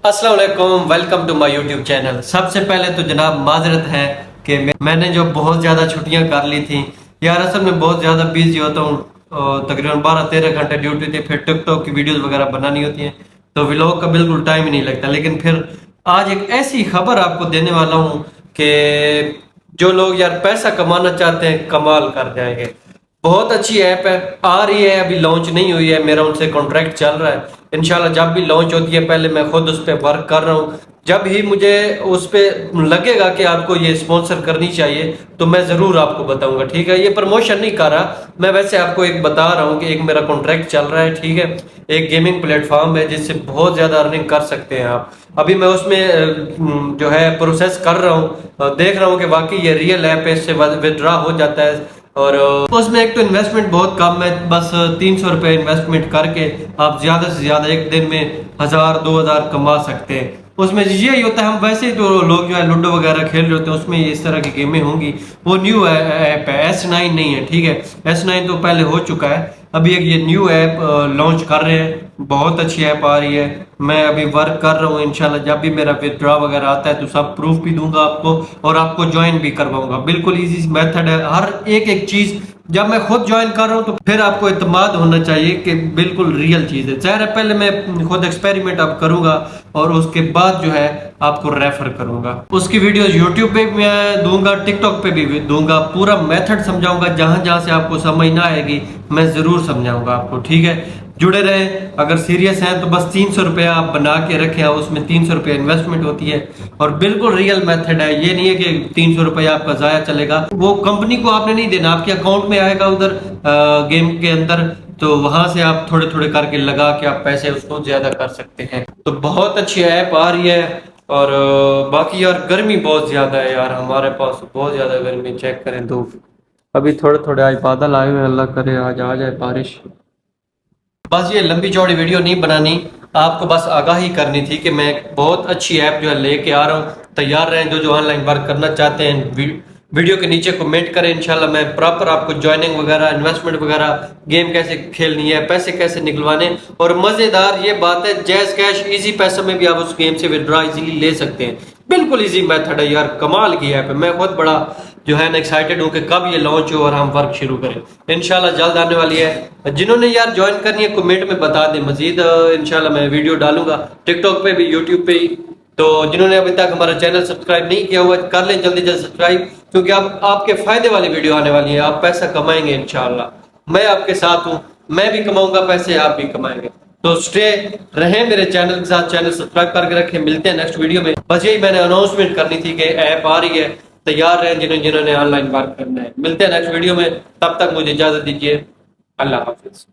अस्सलाम वालेकुम, welcome to my YouTube channel. सबसे पहले तो जनाब माजरत है कि मैंने जो बहुत ज़्यादा छुट्टियां कर ली थी यार, असल में बहुत ज़्यादा बिजी होता हूँ। तकरीबन 12-13 घंटे ड्यूटी थी, फिर टिकटॉक की वीडियोस वगैरह बनानी होती हैं, तो व्लॉग का बिल्कुल टाइम ही नहीं लगता। लेकिन फिर आज एक ऐसी खबर आपको देने वाला हूँ कि जो लोग यार पैसा कमाना चाहते हैं कमाल कर जाएंगे। बहुत अच्छी ऐप है, आ रही है, अभी लॉन्च नहीं हुई है, मेरा उनसे कॉन्ट्रैक्ट चल रहा है। इंशाल्लाह जब भी लॉन्च होती है, पहले मैं खुद उस पर वर्क कर रहा हूँ। जब ही मुझे उस पर लगेगा कि आपको ये स्पॉन्सर करनी चाहिए तो मैं ज़रूर आपको बताऊंगा, ठीक है। ये प्रमोशन नहीं कर रहा मैं, वैसे आपको एक बता रहा हूँ कि एक मेरा कॉन्ट्रैक्ट चल रहा है, ठीक है। एक गेमिंग प्लेटफॉर्म है जिससे बहुत ज़्यादा अर्निंग कर सकते हैं आप। अभी मैं उसमें जो है प्रोसेस कर रहा हूँ, देख रहा हूँ कि वाकई ये रियल ऐप है, इससे विदड्रॉ हो जाता है। और उसमें एक तो इन्वेस्टमेंट बहुत कम है, बस 300 रुपये इन्वेस्टमेंट करके आप ज़्यादा से ज़्यादा एक दिन में 1000-2000 कमा सकते हैं। उसमें यही होता है, हम वैसे ही जो लोग जो है लूडो वगैरह खेल रहे होते हैं उसमें इस तरह की गेमें होंगी। वो न्यू ऐप है, S9 नहीं है, ठीक है। S9 तो पहले हो चुका है, अभी एक ये न्यू ऐप लॉन्च कर रहे हैं। बहुत अच्छी ऐप आ रही है, मैं अभी वर्क कर रहा हूँ। इंशाल्लाह जब भी मेरा विदड्रॉ वगैरह आता है तो सब प्रूफ भी दूंगा आपको और आपको ज्वाइन भी करवाऊंगा। बिल्कुल इजी मेथड है, हर एक एक चीज जब मैं खुद ज्वाइन कर रहा हूँ तो फिर आपको इत्मीनान होना चाहिए कि बिल्कुल रियल चीज है। ज़ाहिर है पहले मैं खुद एक्सपेरिमेंट अब करूंगा और उसके बाद जो है आपको रेफर करूंगा। उसकी वीडियोस यूट्यूब पे भी मैं दूंगा, टिकटॉक पे भी दूंगा, पूरा मेथड समझाऊंगा। जहां जहां से आपको समझ ना आएगी मैं जरूर समझाऊंगा आपको, ठीक है। जुड़े रहें, अगर सीरियस हैं तो बस 300 रुपया आप बना के रखें, उसमें 300 रुपया इन्वेस्टमेंट होती है और बिल्कुल रियल मेथड है। ये नहीं है कि 300 रुपया आपका जाया चलेगा, वो कंपनी को आपने नहीं देना, आपके अकाउंट में आएगा उधर गेम के अंदर, तो वहां से आप थोड़े थोड़े करके लगा के आप पैसे उसको ज्यादा कर सकते हैं। तो बहुत अच्छी ऐप आ रही है। और बाकी यार गर्मी बहुत ज्यादा है यार, हमारे पास बहुत ज्यादा गर्मी, चेक करें धूप। अभी थोड़े थोड़े आज बादल आए हुए हैं, अल्लाह करे आज आ जाए बारिश। बस ये लंबी चौड़ी वीडियो नहीं बनानी, आपको बस आगाही करनी थी कि मैं एक बहुत अच्छी ऐप जो है लेके आ रहा हूँ। तैयार रहें, जो जो ऑनलाइन वर्क करना चाहते हैं वीडियो के नीचे कमेंट करें। इंशाल्लाह मैं प्रॉपर आपको ज्वाइनिंग वगैरह, इन्वेस्टमेंट वगैरह, गेम कैसे खेलनी है, पैसे कैसे निकलवाने, और मज़ेदार ये बात है जैज कैश इजी पैसों में भी आप उस गेम से विड्रॉ इजीली ले सकते हैं। बिल्कुल इजी मेथड है यार, कमाल की ऐप है। मैं खुद बड़ा जो है ना एक्साइटेड हूँ कि कब ये लॉन्च हो और हम वर्क शुरू करें। इंशाल्लाह जल्द आने वाली है। जिन्होंने यार ज्वाइन करनी है कमेंट में बता दें, मजीद इंशाल्लाह मैं वीडियो डालूंगा टिकटॉक पे भी, यूट्यूब पे ही। तो जिन्होंने अभी तक हमारा चैनल सब्सक्राइब नहीं किया हुआ कर लें जल्दी जल्दी सब्सक्राइब, क्योंकि आपके फायदे वाली वीडियो आने वाली है। आप पैसा कमाएंगे इंशाल्लाह, मैं आपके साथ हूँ, मैं भी कमाऊंगा पैसे, आप भी कमाएंगे। तो स्टे रहें मेरे चैनल के साथ, चैनल सब्सक्राइब करके रखें। मिलते हैं नेक्स्ट वीडियो में। बस यही मैंने अनाउंसमेंट करनी थी कि ऐप आ रही है, तैयार रहें जिन्होंने ऑनलाइन वर्क करना है। मिलते हैं नेक्स्ट वीडियो में, तब तक मुझे इजाजत दीजिए। अल्लाह हाफिज।